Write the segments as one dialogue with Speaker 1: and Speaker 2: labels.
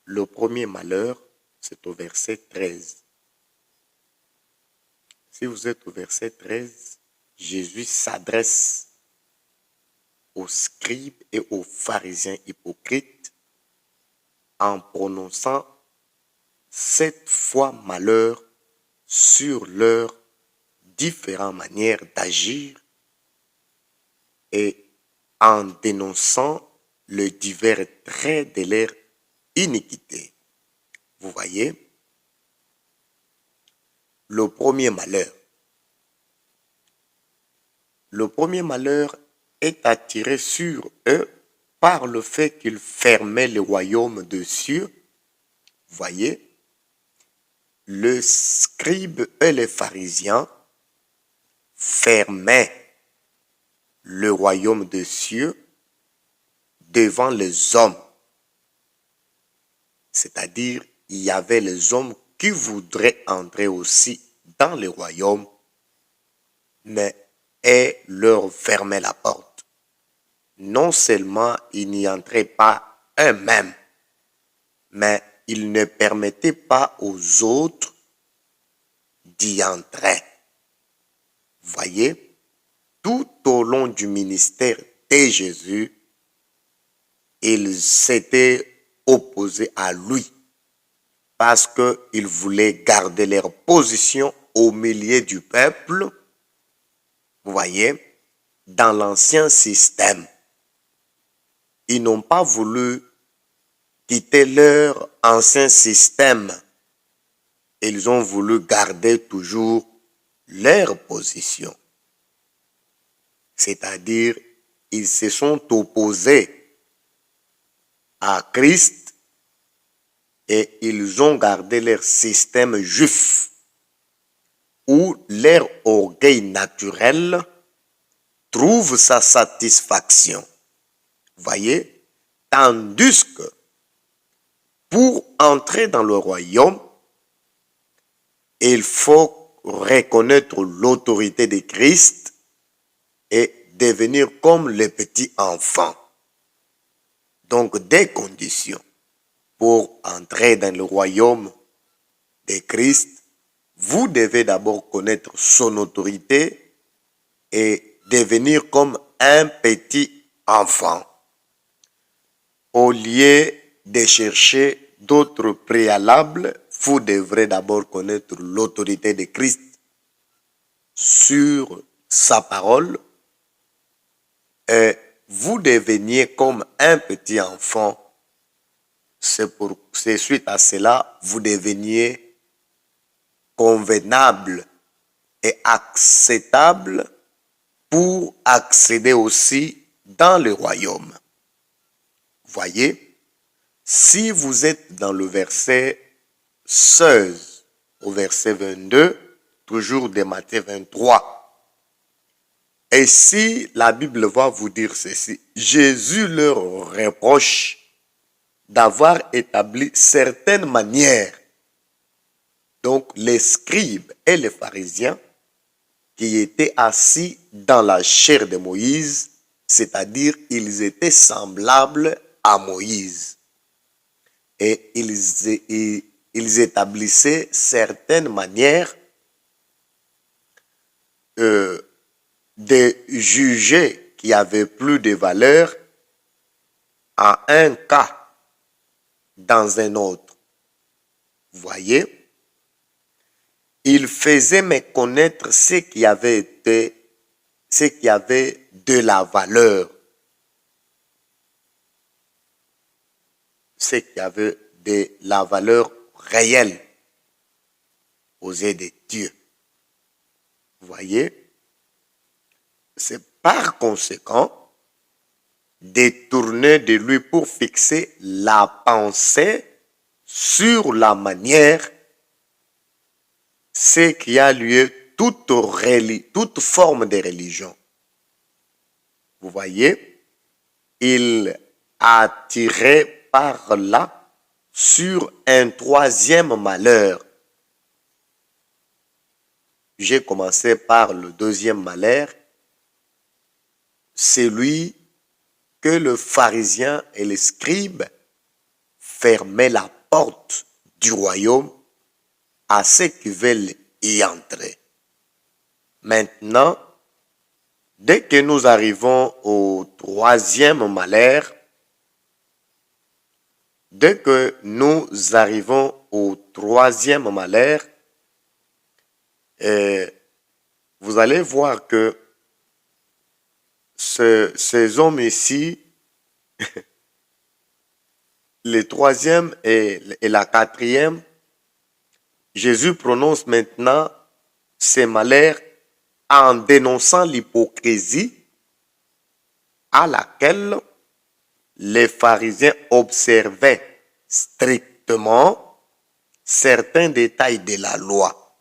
Speaker 1: Le premier malheur, c'est au verset 13. Si vous êtes au verset 13, Jésus s'adresse aux scribes et aux pharisiens hypocrites en prononçant 7 fois malheur sur leurs différentes manières d'agir et en dénonçant le divers traits de leur iniquité. Vous voyez, le premier malheur. Le premier malheur est attiré sur eux par le fait qu'ils fermaient le royaume des cieux. Vous voyez, le scribe et les pharisiens fermaient le royaume des cieux devant les hommes. C'est-à-dire, il y avait les hommes qui voudraient entrer aussi dans le royaume, mais et leur fermaient la porte. Non seulement ils n'y entraient pas eux-mêmes, mais ils ne permettaient pas aux autres d'y entrer. Voyez, tout au long du ministère de Jésus, ils s'étaient opposés à lui parce qu'ils voulaient garder leur position au milieu du peuple. Vous voyez, dans l'ancien système, ils n'ont pas voulu quitter leur ancien système. Ils ont voulu garder toujours leur position. C'est-à-dire, ils se sont opposés à Christ et ils ont gardé leur système juif où leur orgueil naturel trouve sa satisfaction. Voyez, tandis que pour entrer dans le royaume, il faut reconnaître l'autorité de Christ et devenir comme les petits enfants. Donc, des conditions pour entrer dans le royaume de Christ, vous devez d'abord connaître son autorité et devenir comme un petit enfant. Au lieu de chercher d'autres préalables, vous devrez d'abord connaître l'autorité de Christ sur sa parole et vous deveniez comme un petit enfant. C'est suite à cela, vous deveniez convenable et acceptable pour accéder aussi dans le royaume. Voyez, si vous êtes dans le verset 16 au verset 22, toujours de Matthieu 23, et si la Bible va vous dire ceci, Jésus leur reproche d'avoir établi certaines manières. Donc les scribes et les pharisiens qui étaient assis dans la chair de Moïse, c'est-à-dire ils étaient semblables à Moïse. Et ils établissaient certaines manières de juger qui avaient plus de valeur en un cas dans un autre. Voyez, ils faisaient méconnaître ce qui avait de la valeur, ce qui avait de la valeur réelle aux yeux de Dieu. Voyez, c'est par conséquent détourner de lui pour fixer la pensée sur la manière, ce qui a lieu toute forme de religion. Vous voyez, il a tiré par là sur un troisième malheur. J'ai commencé par le deuxième malheur, celui que le pharisien et le scribe fermaient la portes du royaume à ceux qui veulent y entrer. Maintenant, dès que nous arrivons au troisième malheur, vous allez voir que ces hommes ici, le troisième et la quatrième, Jésus prononce maintenant ces malheurs en dénonçant l'hypocrisie à laquelle les pharisiens observaient strictement certains détails de la loi.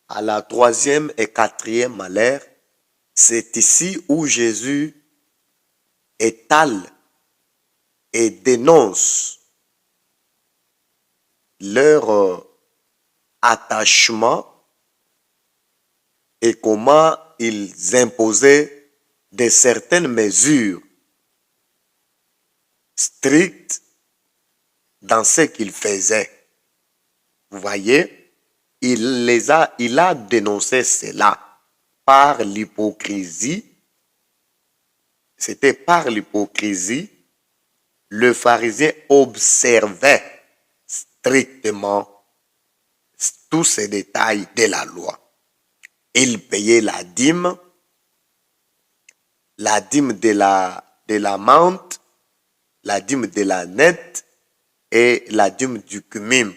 Speaker 1: À la troisième et quatrième malheur, c'est ici où Jésus étale et dénonce leur attachement et comment ils imposaient de certaines mesures strictes dans ce qu'ils faisaient. Vous voyez, il a dénoncé cela par l'hypocrisie. C'était par l'hypocrisie. Le pharisien observait strictement tous ces détails de la loi. Il payait la dîme de la menthe, la dîme de la nette et la dîme du cumim.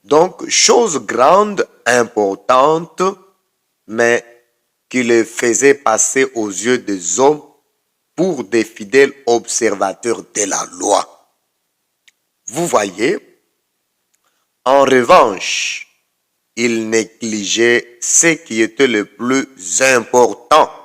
Speaker 1: Donc, chose grande, importante, mais qui les faisait passer aux yeux des hommes pour des fidèles observateurs de la loi. Vous voyez, en revanche, ils négligeaient ce qui était le plus important,